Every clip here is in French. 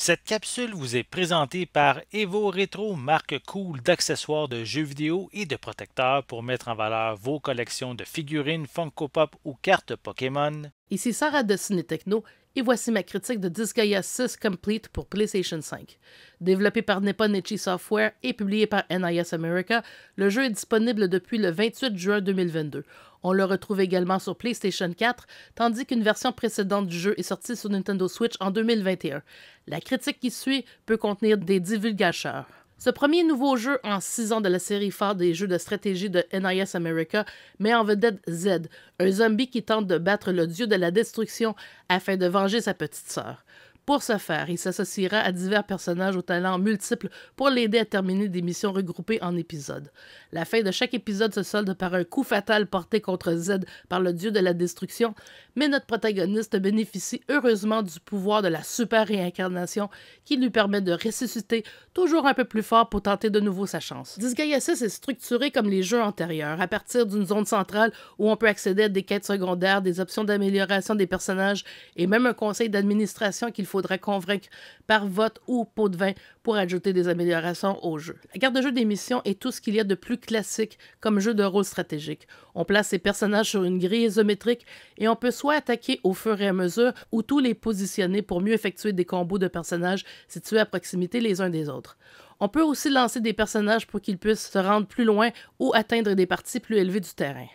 Cette capsule vous est présentée par Evo Retro, marque cool d'accessoires de jeux vidéo et de protecteurs pour mettre en valeur vos collections de figurines Funko Pop ou cartes Pokémon. Ici Sarah de Ciné Techno et voici ma critique de Disgaea 6 Complete pour PlayStation 5. Développé par Nippon Ichi Software et publié par NIS America, le jeu est disponible depuis le 28 juin 2022. On le retrouve également sur PlayStation 4, tandis qu'une version précédente du jeu est sortie sur Nintendo Switch en 2021. La critique qui suit peut contenir des divulgateurs. Ce premier nouveau jeu en 6 ans de la série phare des jeux de stratégie de NIS America met en vedette Z, un zombie qui tente de battre le dieu de la destruction afin de venger sa petite sœur. Pour ce faire, il s'associera à divers personnages aux talents multiples pour l'aider à terminer des missions regroupées en épisodes. La fin de chaque épisode se solde par un coup fatal porté contre Z par le dieu de la destruction, mais notre protagoniste bénéficie heureusement du pouvoir de la super réincarnation qui lui permet de ressusciter toujours un peu plus fort pour tenter de nouveau sa chance. Disgaea 6 est structuré comme les jeux antérieurs, à partir d'une zone centrale où on peut accéder à des quêtes secondaires, des options d'amélioration des personnages et même un conseil d'administration qu'il faudra convaincre par vote ou pot de vin pour ajouter des améliorations au jeu. La carte de jeu des missions est tout ce qu'il y a de plus classique comme jeu de rôle stratégique. On place ses personnages sur une grille isométrique et on peut soit attaquer au fur et à mesure ou tous les positionner pour mieux effectuer des combos de personnages situés à proximité les uns des autres. On peut aussi lancer des personnages pour qu'ils puissent se rendre plus loin ou atteindre des parties plus élevées du terrain.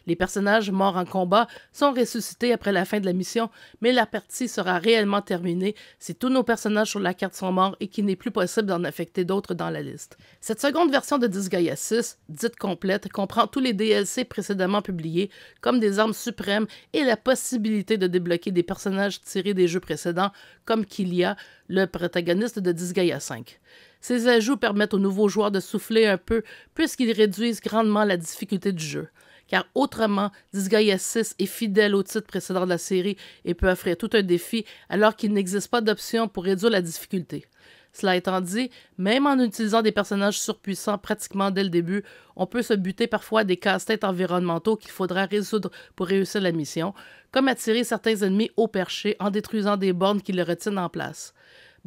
Les personnages morts en combat sont ressuscités après la fin de la mission, mais la partie sera réellement terminée si tous nos personnages sur la carte sont morts et qu'il n'est plus possible d'en affecter d'autres dans la liste. Cette seconde version de Disgaea 6, dite complète, comprend tous les DLC précédemment publiés, comme des armes suprêmes et la possibilité de débloquer des personnages tirés des jeux précédents, comme Killia, le protagoniste de Disgaea 5. Ces ajouts permettent aux nouveaux joueurs de souffler un peu puisqu'ils réduisent grandement la difficulté du jeu. Car autrement, Disgaea 6 est fidèle au titre précédent de la série et peut offrir tout un défi alors qu'il n'existe pas d'option pour réduire la difficulté. Cela étant dit, même en utilisant des personnages surpuissants pratiquement dès le début, on peut se buter parfois à des casse-têtes environnementaux qu'il faudra résoudre pour réussir la mission, comme attirer certains ennemis au perché en détruisant des bornes qui le retiennent en place.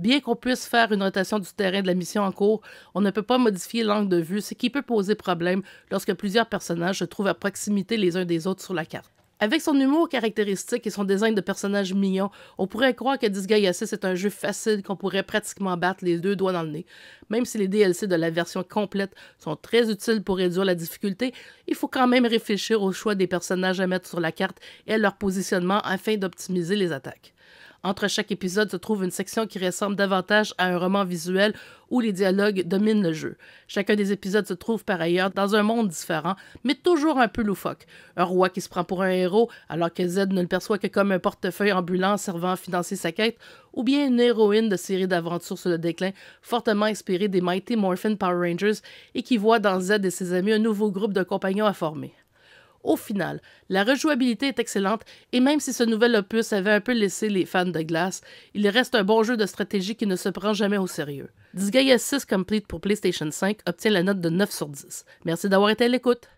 Bien qu'on puisse faire une rotation du terrain de la mission en cours, on ne peut pas modifier l'angle de vue, ce qui peut poser problème lorsque plusieurs personnages se trouvent à proximité les uns des autres sur la carte. Avec son humour caractéristique et son design de personnages mignons, on pourrait croire que Disgaea 6 est un jeu facile qu'on pourrait pratiquement battre les deux doigts dans le nez. Même si les DLC de la version complète sont très utiles pour réduire la difficulté, il faut quand même réfléchir au choix des personnages à mettre sur la carte et à leur positionnement afin d'optimiser les attaques. Entre chaque épisode se trouve une section qui ressemble davantage à un roman visuel où les dialogues dominent le jeu. Chacun des épisodes se trouve par ailleurs dans un monde différent, mais toujours un peu loufoque. Un roi qui se prend pour un héros alors que Z ne le perçoit que comme un portefeuille ambulant servant à financer sa quête, ou bien une héroïne de série d'aventures sur le déclin fortement inspirée des Mighty Morphin Power Rangers et qui voit dans Z et ses amis un nouveau groupe de compagnons à former. Au final, la rejouabilité est excellente et même si ce nouvel opus avait un peu laissé les fans de glace, il reste un bon jeu de stratégie qui ne se prend jamais au sérieux. Disgaea 6 Complete pour PlayStation 5 obtient la note de 9 sur 10. Merci d'avoir été à l'écoute.